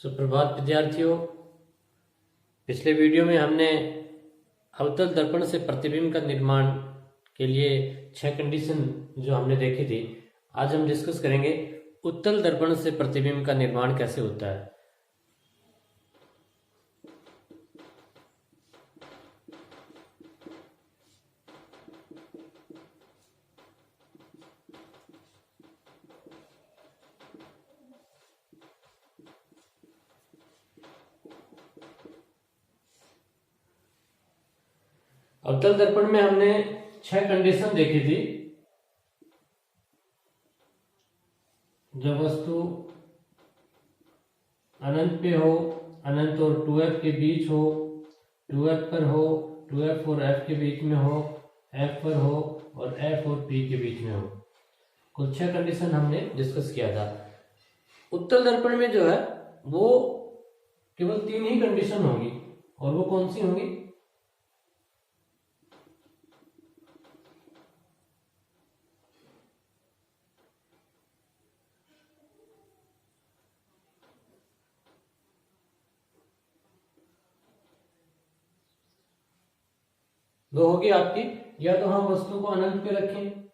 सुप्रभात विद्यार्थियों। पिछले वीडियो में हमने अवतल दर्पण से प्रतिबिंब का निर्माण के लिए 6 कंडीशन जो हमने देखी थी, आज हम डिस्कस करेंगे उत्तल दर्पण से प्रतिबिंब का निर्माण कैसे होता है। अवतल दर्पण में हमने 6 कंडीशन देखी थी। जब वस्तु अनंत पे हो, अनंत और 2f के बीच हो, 2f पर हो, 2f और f के बीच में हो, f पर हो और f और p के बीच में हो। कुल 6 कंडीशन हमने डिस्कस किया था। उत्तल दर्पण में जो है वो केवल 3 ही कंडीशन होगी, और वो कौन सी होंगी? वो होगी आपकी, या तो हम वस्तु को अनंत पे रखें,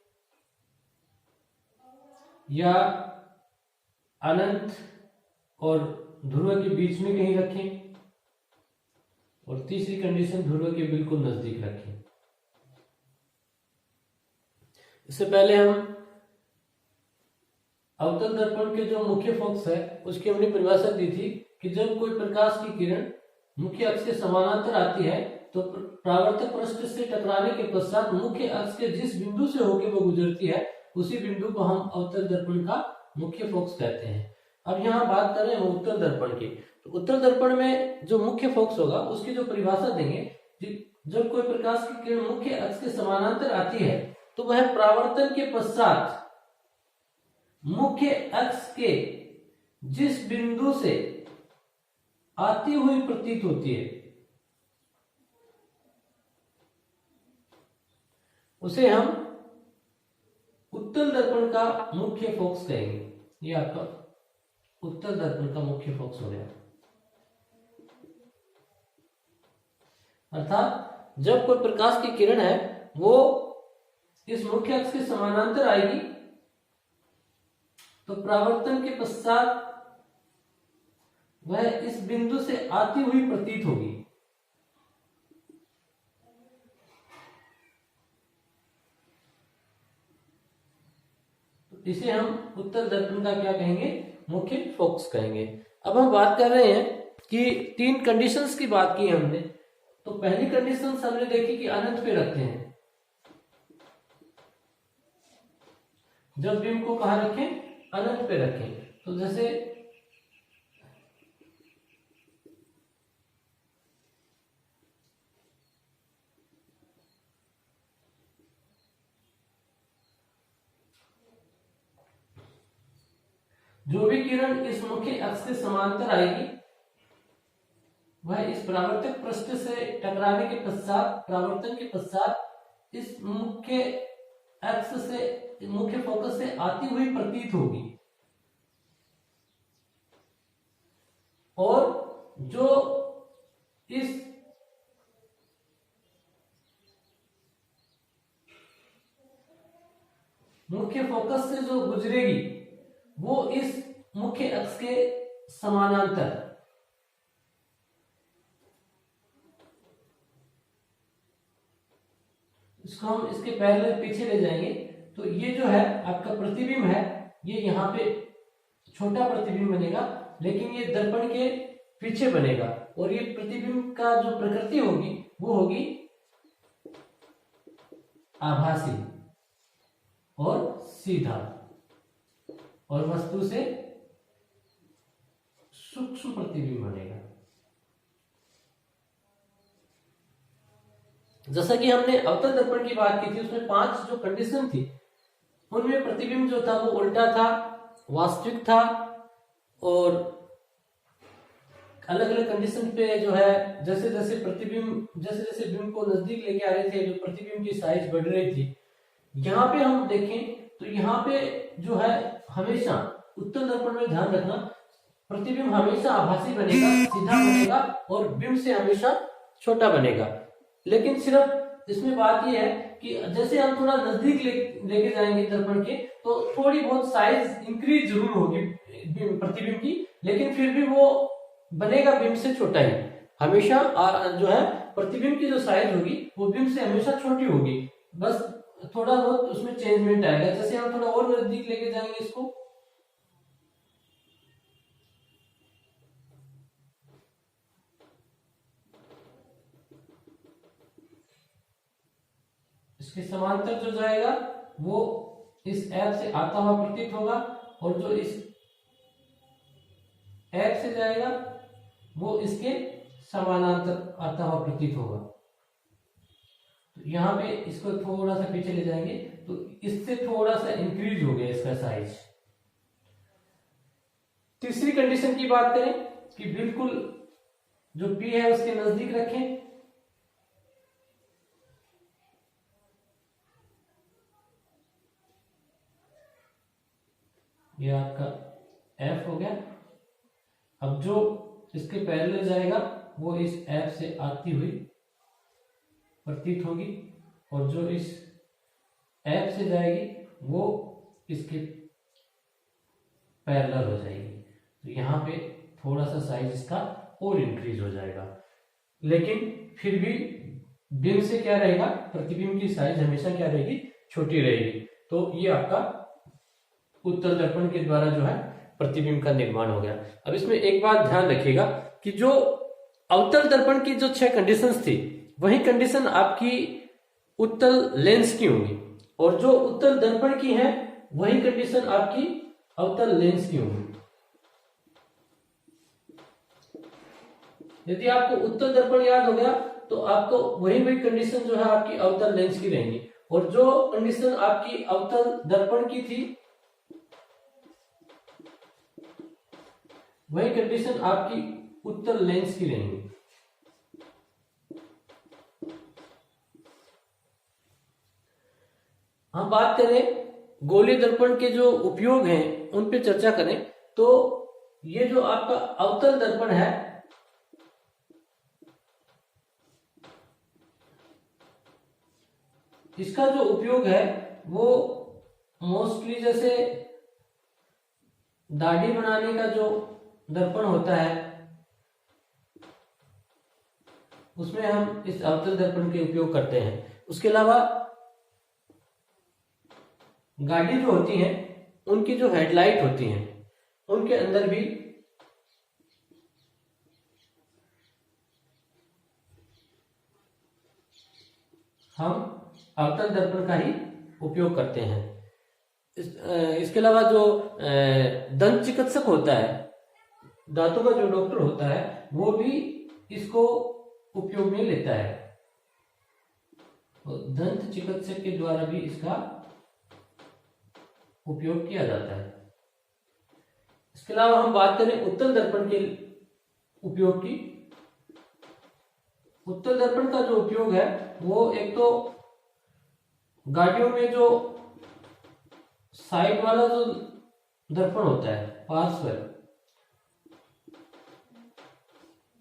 या अनंत और ध्रुव के बीच में कहीं रखें, और तीसरी कंडीशन ध्रुव के बिल्कुल नजदीक रखें। इससे पहले हम अवतल दर्पण के जो मुख्य फोकस है उसकी हमने परिभाषा दी थी कि जब कोई प्रकाश की किरण मुख्य अक्ष के समानांतर आती है तो परावर्तक पृष्ठ से टकराने के पश्चात मुख्य अक्ष के जिस बिंदु से होकर वो गुजरती है उसी बिंदु को हम अवतल दर्पण का मुख्य फोकस कहते हैं। अब यहाँ बात करें हम उत्तल दर्पण की, तो उत्तल दर्पण में जो मुख्य फोकस होगा उसकी जो परिभाषा देंगे, जब कोई प्रकाश की किरण मुख्य अक्ष के समानांतर आती है तो वह परावर्तन के पश्चात मुख्य अक्ष के जिस बिंदु से आती हुई प्रतीत होती है उसे हम उत्तल दर्पण का मुख्य फोकस कहेंगे। ये आपका उत्तल दर्पण का मुख्य फोकस हो गया। अर्थात जब कोई प्रकाश की किरण है वो इस मुख्य अक्ष के समानांतर आएगी तो परावर्तन के पश्चात वह इस बिंदु से आती हुई प्रतीत होगी। इसे हम उत्तल दर्पण का क्या कहेंगे? मुख्य फोकस कहेंगे। अब हम बात कर रहे हैं कि 3 कंडीशंस की बात की हमने। तो पहली कंडीशन हमने देखी कि अनंत पे रखते हैं। जब बिंब को कहां रखें? अनंत पे रखें। तो जैसे जो भी किरण इस मुख्य अक्ष के समांतर आएगी वह इस परावर्तक पृष्ठ से टकराने के पश्चात, परावर्तन के पश्चात इस मुख्य अक्ष से, मुख्य फोकस से आती हुई प्रतीत होगी। और जो इस मुख्य फोकस से जो गुजरेगी वो इस मुख्य अक्ष के समानांतर, इसको हम इसके पैरेलल पीछे ले जाएंगे। तो ये जो है आपका प्रतिबिंब है, ये यहाँ पे छोटा प्रतिबिंब बनेगा, लेकिन ये दर्पण के पीछे बनेगा। और ये प्रतिबिंब का जो प्रकृति होगी वो होगी आभासी और सीधा, और वस्तु से सूक्ष्म प्रतिबिंब बनेगा। जैसा कि हमने अवतल दर्पण की बात की थी, उसमें 5 जो कंडीशन थी उनमें प्रतिबिंब जो था वो उल्टा था, वास्तविक था, और अलग अलग कंडीशन पे जो है जैसे जैसे प्रतिबिंब, जैसे जैसे बिंब को नजदीक लेके आ रहे थे जो प्रतिबिंब की साइज बढ़ रही थी। यहाँ पे हम देखें तो यहाँ पे जो है हमेशा उत्तल दर्पण में ध्यान रखना, प्रतिबिंब हमेशा आभासी बनेगा, सीधा बनेगा और बिंब से हमेशा छोटा बनेगा। लेकिन सिर्फ इसमें बात यह है कि जैसे हम थोड़ा नजदीक लेके जाएंगे दर्पण के, तो थोड़ी बहुत साइज इंक्रीज जरूर होगी प्रतिबिंब की, लेकिन फिर भी वो बनेगा बिंब से छोटा ही। हमेशा जो है प्रतिबिंब की जो साइज होगी वो बिंब से हमेशा छोटी होगी, बस थोड़ा बहुत उसमें चेंजमेंट आएगा। जैसे हम थोड़ा और नजदीक लेके जाएंगे इसको, इसके समांतर जो जाएगा वो इस एफ से आता हुआ प्रतीत होगा, और जो इस एफ से जाएगा वो इसके समानांतर आता हुआ प्रतीत होगा। तो यहाँ पे इसको थोड़ा सा पीछे ले जाएंगे तो इससे थोड़ा सा इंक्रीज हो गया इसका साइज। तीसरी कंडीशन की बात करें कि बिल्कुल जो P है उसके नजदीक रखें। ये आपका F हो गया। अब जो इसके पैरेलल जाएगा वो इस F से आती हुई प्रतीत होगी, और जो इस F से जाएगी वो इसके पैरेलल हो जाएगी। तो यहाँ पे थोड़ा सा साइज इसका और इंक्रीज हो जाएगा, लेकिन फिर भी बिंब से क्या रहेगा, प्रतिबिंब की साइज हमेशा क्या रहेगी, छोटी रहेगी। तो ये आपका उत्तल दर्पण के द्वारा जो है प्रतिबिंब का निर्माण हो गया। अब इसमें एक बात ध्यान रखिएगा कि जो अवतल दर्पण की जो 6 कंडीशंस थी, वही कंडीशन आपकी उत्तल लेंस की होंगी, और जो उत्तल दर्पण की है वही कंडीशन आपकी अवतल लेंस की होंगी। यदि आपको उत्तल दर्पण याद हो गया तो आपको वही कंडीशन जो है आपकी अवतल लेंस की रहेंगी, और जो कंडीशन आपकी अवतल दर्पण की थी वही कंडीशन आपकी उत्तल लेंस की रहेंगी। हम बात करें गोलीय दर्पण के जो उपयोग हैं उन पे चर्चा करें, तो ये जो आपका अवतल दर्पण है, इसका जो उपयोग है वो मोस्टली जैसे दाढ़ी बनाने का जो दर्पण होता है उसमें हम इस अवतल दर्पण के उपयोग करते हैं। उसके अलावा गाड़ी जो होती है उनकी जो हेडलाइट होती हैं उनके अंदर भी हम अवतल दर्पण का ही उपयोग करते हैं। इसके अलावा जो दंत चिकित्सक होता है, दांतों का जो डॉक्टर होता है, वो भी इसको उपयोग में लेता है। तो दंत चिकित्सक के द्वारा भी इसका उपयोग किया जाता है। इसके अलावा हम बात करें उत्तल दर्पण के उपयोग की। उत्तल दर्पण का जो उपयोग है वो एक तो गाड़ियों में जो साइड वाला जो दर्पण होता है, पार्श्व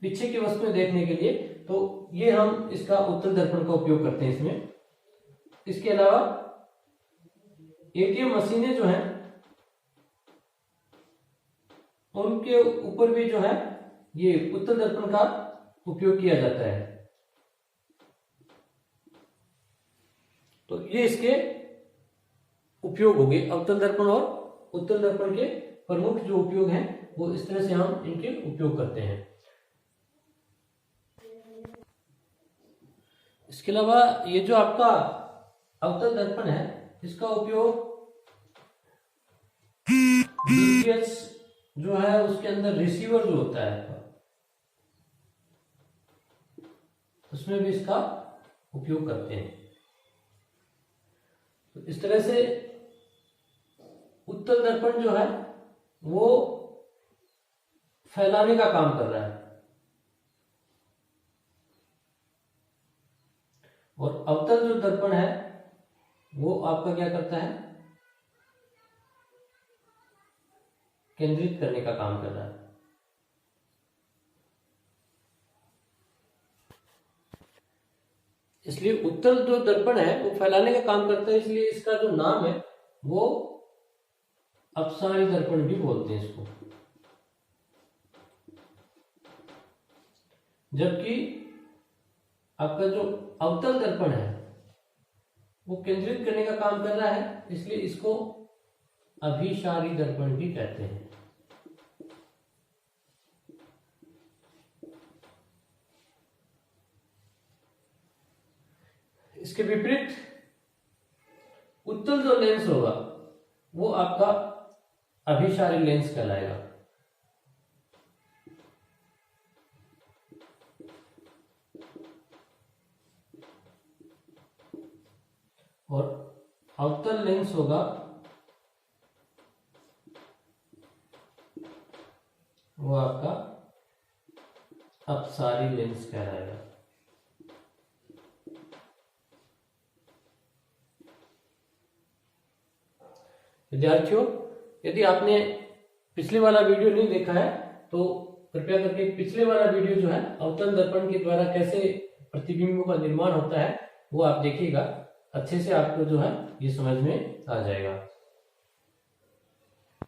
पीछे की वस्तुएं देखने के लिए, तो ये हम इसका उत्तल दर्पण का उपयोग करते हैं इसमें। इसके अलावा एटीएम मशीनें जो हैं उनके ऊपर भी जो है ये उत्तल दर्पण का उपयोग किया जाता है। तो ये इसके उपयोग हो गए। अवतल दर्पण और उत्तल दर्पण के प्रमुख जो उपयोग हैं वो इस तरह से हम इनके उपयोग करते हैं। इसके अलावा ये जो आपका अवतल दर्पण है इसका उपयोग डीटीएच जो है उसके अंदर रिसीवर जो होता है उसमें भी इसका उपयोग करते हैं। तो इस तरह से उत्तल दर्पण जो है वो फैलाने का काम कर रहा है, और अवतल जो दर्पण है वो आपका क्या करता है, केंद्रित करने का काम कर रहा है। इसलिए उत्तल जो दर्पण है वो फैलाने का काम करता है, इसलिए इसका जो नाम है वो अपसारी दर्पण भी बोलते हैं इसको। जबकि आपका जो अवतल दर्पण है वो केंद्रित करने का काम कर रहा है, इसलिए इसको अभिसारी दर्पण भी कहते हैं। इसके विपरीत उत्तल जो लेंस होगा वो आपका अभिसारी लेंस कहलाएगा। और अवतल लेंस होगा वो आपका अपसारी लेंस कहलाएगा। विद्यार्थियों, यदि आपने पिछले वाला वीडियो नहीं देखा है तो कृपया करके पिछले वाला वीडियो जो है अवतल दर्पण के द्वारा कैसे प्रतिबिंबों का निर्माण होता है वो आप देखिएगा, अच्छे से आपको जो है ये समझ में आ जाएगा।